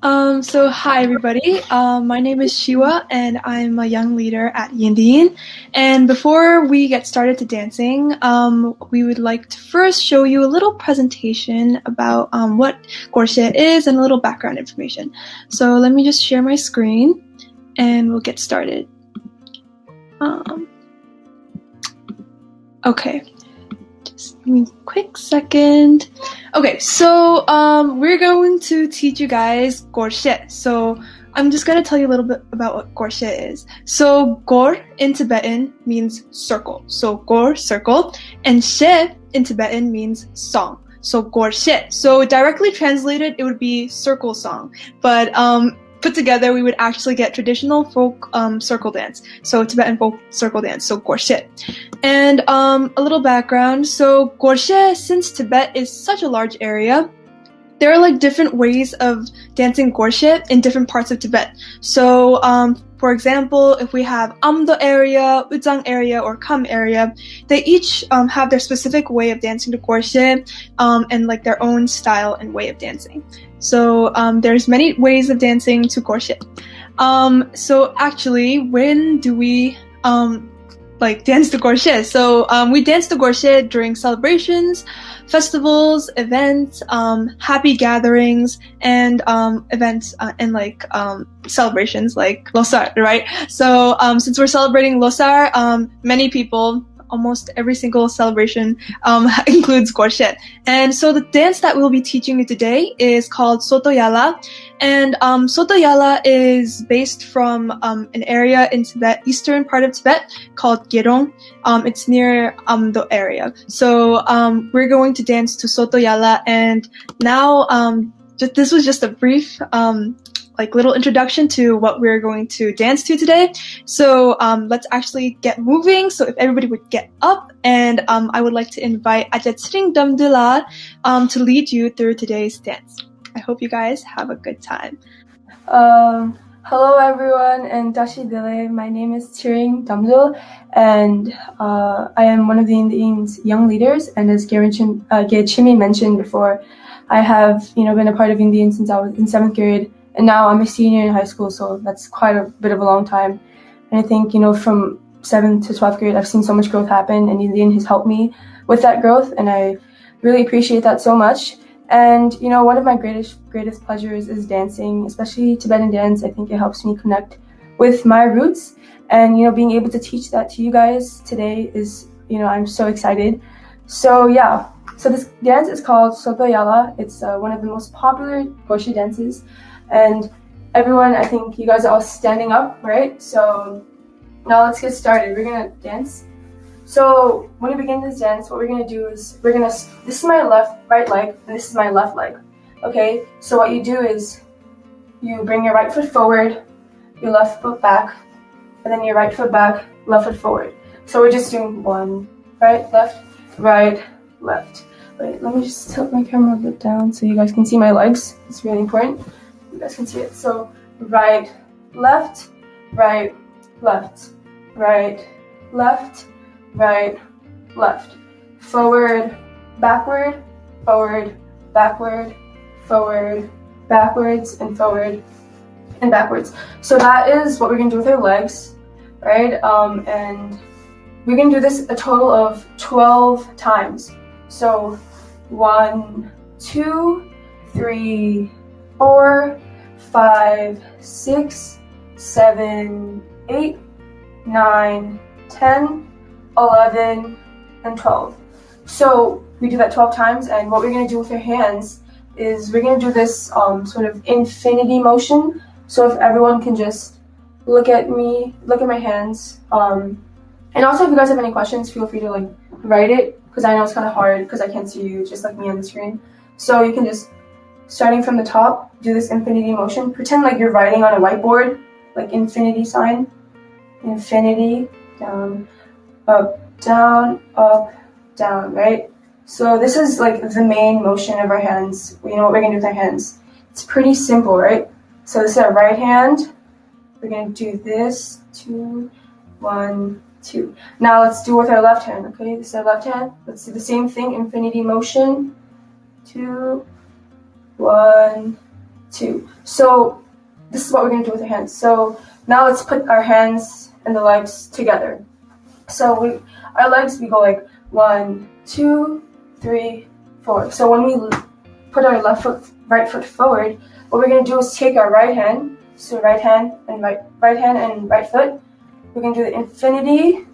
So hi everybody. My name is Shiwa and I'm a young leader at YindaYin. And before we get started to dancing, we would like to first show you a little presentation about what Gorshey is and a little background information. So let me just share my screen and we'll get started. Okay. Just give me a quick second. Okay, so we're going to teach you guys Gorshey. So I'm just going to tell you a little bit about what Gorshey is. So Gor in Tibetan means circle. So Gor, circle. And She in Tibetan means song. So Gorshey. So directly translated, it would be circle song. But put together, we would actually get traditional folk circle dance. So Tibetan folk circle dance. So Gorshey. And a little background. So Gorshey, since Tibet is such a large area, there are like different ways of dancing Gorshey in different parts of Tibet. So for example, if we have Amdo area, Uzang area, or Kam area, they each have their specific way of dancing to Gorshey and like their own style and way of dancing. So there's many ways of dancing to Gorshey. So actually, when do we dance the Gorshey? So we dance the Gorshey during celebrations, festivals, events, happy gatherings, and events and celebrations like Losar, right? So since we're celebrating Losar, many people, almost every single celebration includes Gorshey. And so the dance that we'll be teaching you today is called Soto Yala. And Soto Yala is based from an area in Tibet, eastern part of Tibet, called Gyerong. It's near the area. So we're going to dance to Soto Yala. And now this was just a brief little introduction to what we're going to dance to today. So let's actually get moving. So if everybody would get up, and I would like to invite Ajat Sring Damdula to lead you through today's dance. I hope you guys have a good time. Hello everyone, and Tashi Dile. My name is Tiring Damdul, and I am one of the YindaYin's young leaders. And as Chimi mentioned before, I have been a part of YindaYin since I was in 7th grade. And now I'm a senior in high school, so that's quite a bit of a long time. And I think, from 7th to 12th grade, I've seen so much growth happen, and YindaYin has helped me with that growth, and I really appreciate that so much. And, one of my greatest pleasures is dancing, especially Tibetan dance. I think it helps me connect with my roots, and, being able to teach that to you guys today is, I'm so excited. So, yeah. So this dance is called Soto Yala. It's one of the most popular Gorshey dances. And everyone, I think you guys are all standing up, right? So now let's get started. We're gonna dance. So when we begin this dance, what we're gonna do is this is my right leg, and this is my left leg. Okay, so what you do is you bring your right foot forward, your left foot back, and then your right foot back, left foot forward. So we're just doing one, right, left, left. Wait, let me just tilt my camera a bit down so you guys can see my legs. It's really important. You guys can see it. So right, left, right, left, right, left, right, left. Forward, backward, forward, backward, forward, backwards, and forward, and backwards. So that is what we're gonna do with our legs, right? And we're gonna do this a total of 12 times. So 1, 2, 3, 4, 5, 6, 7, 8, 9, 10, 11, and 12. So we do that 12 times, and what we're going to do with our hands is we're going to do this sort of infinity motion. So if everyone can just look at my hands. And also if you guys have any questions, feel free to write it, because I know it's kind of hard because I can't see you just like me on the screen. So you can just, starting from the top, do this infinity motion. Pretend like you're writing on a whiteboard, like infinity sign. Infinity, down, up, down, right? So this is the main motion of our hands. We know what we're gonna do with our hands. It's pretty simple, right? So this is our right hand. We're gonna do this, 2, 1, 2. Now let's do it with our left hand, okay? This is our left hand. Let's do the same thing, infinity motion. 2, 1, 2. So this is what we're going to do with our hands. So now let's put our hands and the legs together. So our legs, we go like 1, 2, 3, 4. So when we put our right foot forward, what we're going to do is take our right hand, so right hand and right foot. We're going to do the infinity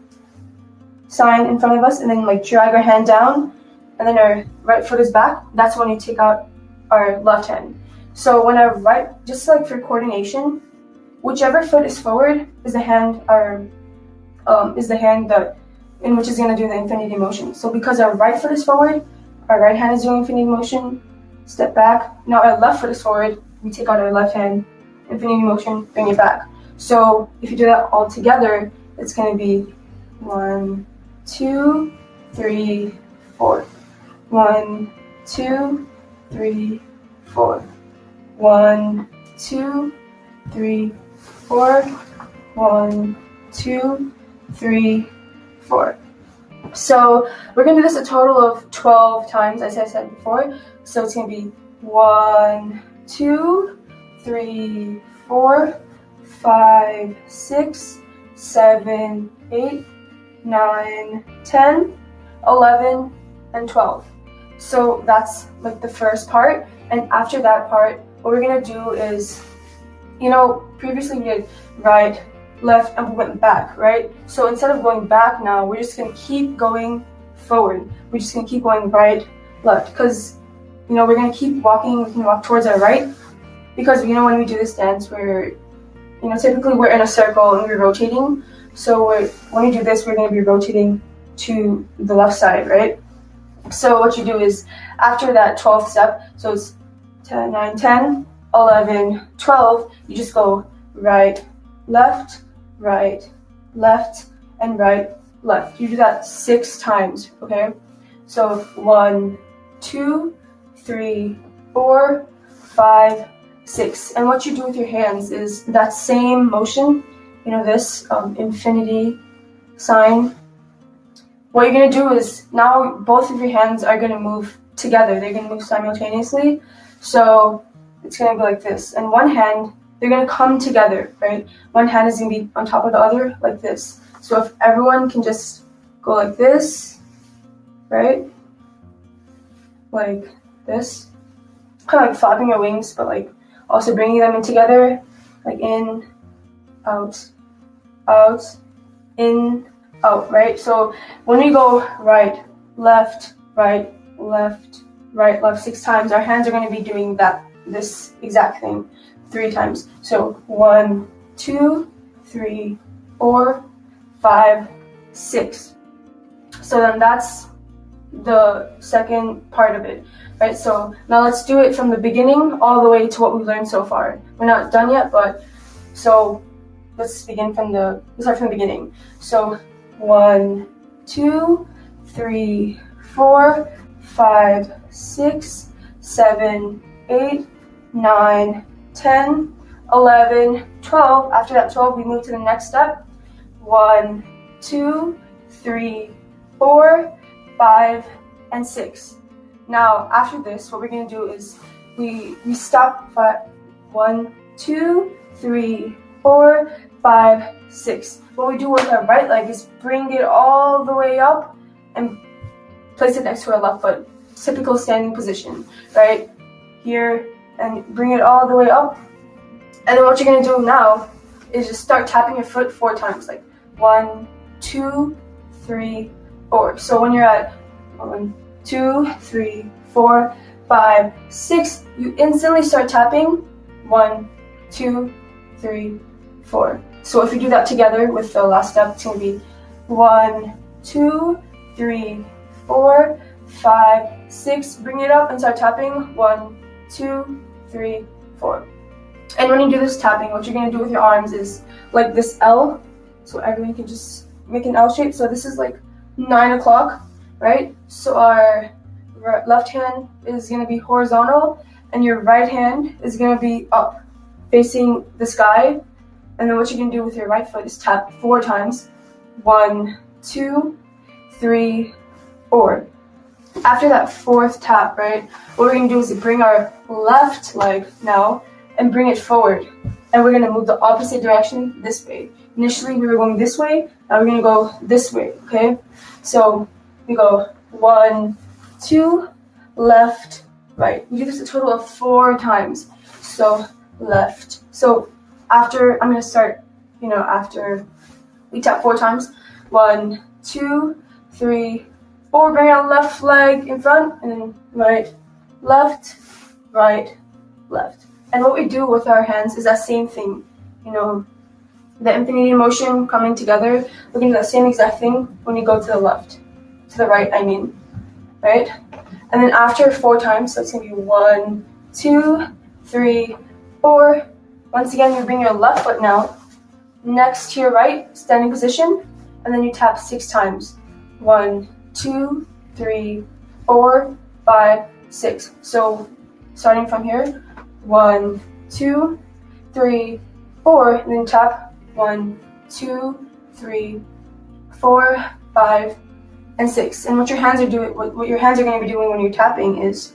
sign in front of us, and then like drag our hand down, and then our right foot is back. That's when you take out our left hand. So when our just like for coordination, whichever foot is forward is the hand in which is going to do the infinity motion. So because our right foot is forward, our right hand is doing infinity motion, step back. Now our left foot is forward, we take out our left hand, infinity motion, bring it back. So if you do that all together, it's going to be 1, 2, 3, 4. 1, 2, 3, 4. 1, 2, 3, 4. 1, 2, 3, 4. So we're going to do this a total of 12 times, as I said before. So it's going to be 1, 2, 3, 4, 5, 6, 7, 8, 9, 10, 11, and 12. So that's like the first part. And after that part, what we're going to do is, previously we did right, left, and we went back, right? So instead of going back now, we're just going to keep going forward. We're just going to keep going right, left, because, we're going to keep walking. We can walk towards our right, because, when we do this dance, we're, typically we're in a circle and we're rotating. So when we do this, we're going to be rotating to the left side, right? So what you do is, after that 12th step, so it's 10, 9, 10, 11, 12, you just go right, left, and right, left. You do that 6 times, okay? So 1, 2, 3, 4, 5, 6. And what you do with your hands is that same motion, this infinity sign. What you're going to do is, now both of your hands are going to move together. They're going to move simultaneously. So it's going to be like this. And one hand, they're going to come together, right? One hand is going to be on top of the other, like this. So if everyone can just go like this, right? Like this. Kind of like flapping your wings, but like also bringing them in together. Like in, out, in, out, right? So when we go right, left, 6 times, our hands are going to be doing this exact thing 3 times. So 1, 2, 3, 4, 5, 6. So then that's the second part of it, right? So now let's do it from the beginning all the way to what we've learned so far. We're not done yet, but so let's start from the beginning. So 1, 2, 3, 4, 5, 6, 7, 8, 9, 10, 11, 12. After that 12, we move to the next step. 1, 2, 3, 4, 5, and 6. Now, after this, what we're going to do is we stop at 1, 2, 3, 4, 5, 6. What we do with our right leg is bring it all the way up and place it next to our left foot. Typical standing position, right? Here, and bring it all the way up. And then what you're going to do now is just start tapping your foot 4 times, like 1, 2, 3, 4. So when you're at 1, 2, 3, 4, 5, 6, you instantly start tapping 1, 2, 3, 4. So if you do that together with the last step, it's going to be 1, 2, 3, 4, 5, 6. Bring it up and start tapping 1, 2, 3, 4. And when you do this tapping, what you're going to do with your arms is like this L. So everyone can just make an L shape. So this is like 9 o'clock, right? So our left hand is going to be horizontal and your right hand is going to be up, facing the sky. And then what you can do with your right foot is tap 4 times. 1, 2, 3, 4. after that fourth tap, right, what we're going to do is bring our left leg now and bring it forward. And we're going to move the opposite direction this way. Initially, we were going this way. Now we're going to go this way, okay? So we go 1, 2, left, right. We do this a total of 4 times. So left. So after, I'm going to start, after we tap 4 times. 1, 2, 3, 4. Bring our left leg in front, and then right, left, right, left. And what we do with our hands is that same thing, the infinity motion coming together. We're going to do that same exact thing when you go to the left, to the right, right? And then after 4 times, so it's going to be 1, 2, 3, 4. Once again, you bring your left foot now next to your right, standing position, and then you tap 6 times. 1, 2, 3, 4, 5, 6. So starting from here, 1, 2, 3, 4, and then tap 1, 2, 3, 4, 5, and 6. And what your hands are doing, what your hands are going to be doing when you're tapping is,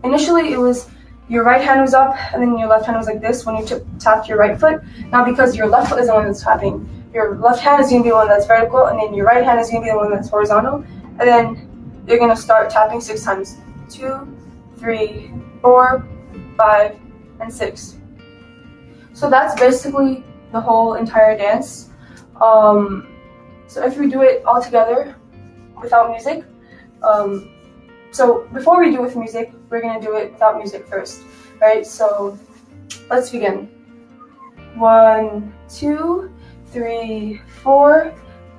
initially it was your right hand was up and then your left hand was like this when you tapped your right foot. Now because your left foot is the one that's tapping, your left hand is going to be the one that's vertical, and then your right hand is going to be the one that's horizontal. And then you're going to start tapping 6 times. 2, 3, 4, 5, and 6. So that's basically the whole entire dance. So if we do it all together without music, so before we do it with music, we're going to do it without music first, right? So let's begin. 1, 2, 3, 4,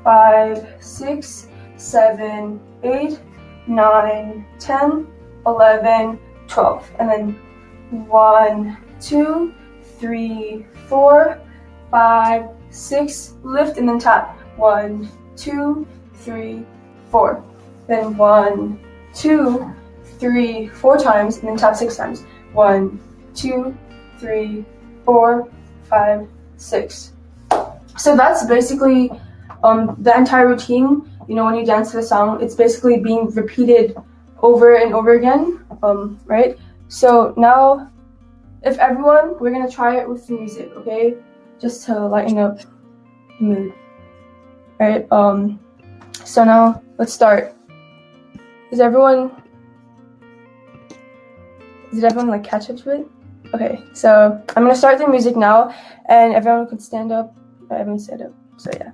5, 6, 7, 8, 9, 10, 11, 12. And then 1, 2, 3, 4, 5, 6, lift and then tap. 1, 2, 3, 4. Then 1, 2, 3, 4 times, and then tap 6 times. 1, 2, 3, 4, 5, 6. So that's basically the entire routine. When you dance to the song, it's basically being repeated over and over again, right? So now, we're gonna try it with the music, okay? Just to lighten up the mood. Right, so now let's start. Did everyone like catch up to it? Okay, so I'm gonna start the music now, and everyone could stand up. Everyone stand up. So yeah.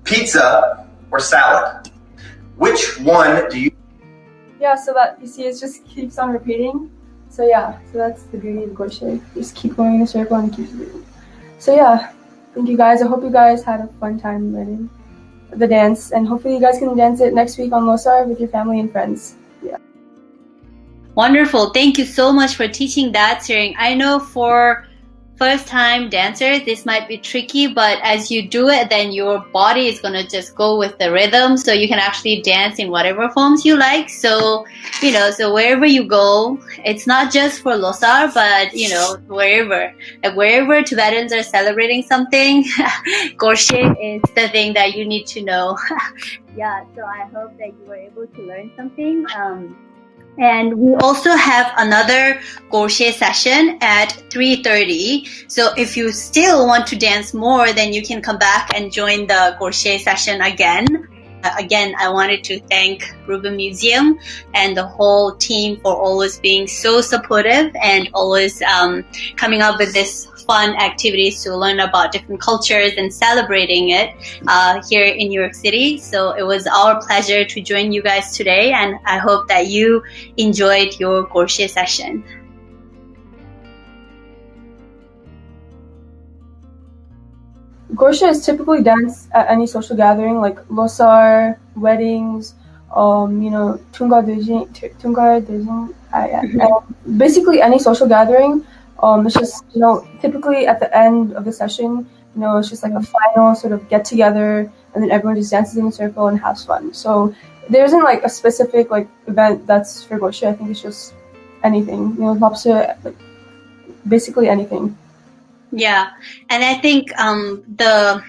Pizza or salad? Which one do you? Yeah, so that you see, it just keeps on repeating. So yeah, so that's the beauty of Gorshey. Just keep going in a circle and keep repeating. So yeah, thank you guys. I hope you guys had a fun time learning the dance, and hopefully you guys can dance it next week on Losar with your family and friends. Yeah. Wonderful. Thank you so much for teaching that, Tsering. I know for first-time dancers, this might be tricky, but as you do it, then your body is going to just go with the rhythm, so you can actually dance in whatever forms you like. So, so wherever you go, it's not just for Losar, but, wherever Tibetans are celebrating something, Gorshey is the thing that you need to know. Yeah, so I hope that you were able to learn something. And we also have another Gorshey session at 3:30. So if you still want to dance more, then you can come back and join the Gorshey session again. Again, I wanted to thank Rubin Museum and the whole team for always being so supportive and always coming up with this fun activities to learn about different cultures and celebrating it here in New York City. So it was our pleasure to join you guys today, and I hope that you enjoyed your Gorshey session. Gorshey is typically danced at any social gathering like Losar, weddings, Tunga Dejing, basically any social gathering. It's just, typically at the end of the session, it's just like a final sort of get together, and then everyone just dances in a circle and has fun. So there isn't like a specific like event that's for Gorshey. I think it's just anything, lobster, like basically anything. Yeah, and I think the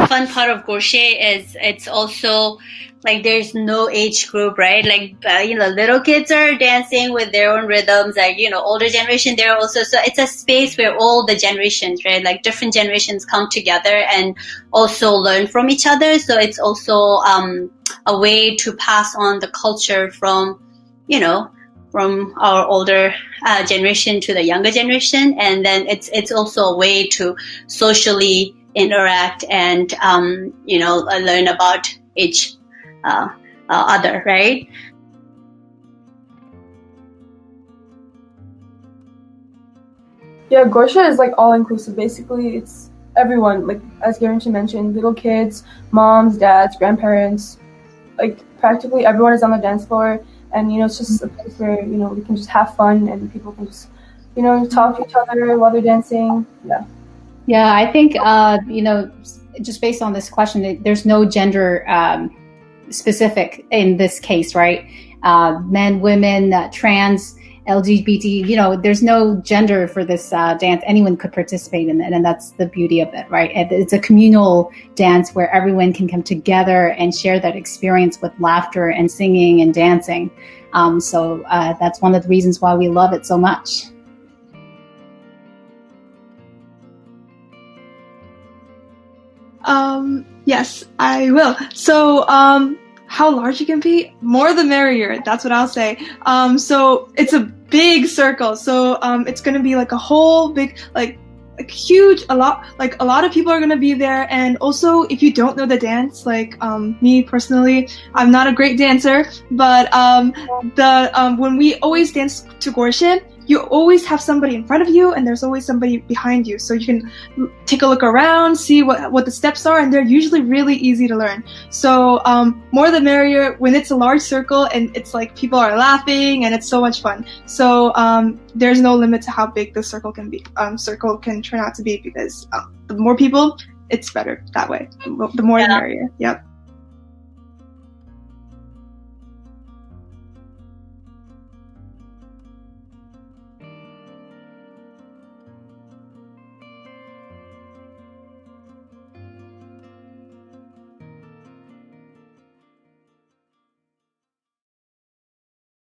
fun part of Gorshey is it's also like there's no age group, right? Like little kids are dancing with their own rhythms, like older generation there also. So it's a space where all the generations, right? Like different generations come together and also learn from each other. So it's also a way to pass on the culture from from our older generation to the younger generation, and then it's also a way to socially interact and learn about each other, right? Yeah, Gorshey is like all inclusive. Basically, it's everyone. Like as Garenchi mentioned, little kids, moms, dads, grandparents, like practically everyone is on the dance floor. And it's just a place where we can just have fun and people can just talk to each other while they're dancing. Yeah, I think just based on this question, there's no gender specific in this case, right? Men, women, trans, LGBT, there's no gender for this dance. Anyone could participate in it, and that's the beauty of it, right? It's a communal dance where everyone can come together and share that experience with laughter and singing and dancing. So that's one of the reasons why we love it so much. Yes, I will. So, how large it can be, more the merrier. That's what I'll say. So it's a big circle. So, it's going to be like a whole big, like huge, a lot of people are going to be there. And also, if you don't know the dance, like, me personally, I'm not a great dancer, but, when we always dance to Gorshey, you always have somebody in front of you and there's always somebody behind you. So you can take a look around, see what the steps are, and they're usually really easy to learn. So more the merrier when it's a large circle and it's like people are laughing and it's so much fun. So there's no limit to how big the circle can be. Circle can turn out to be, because the more people, it's better that way. The more the merrier. Yep.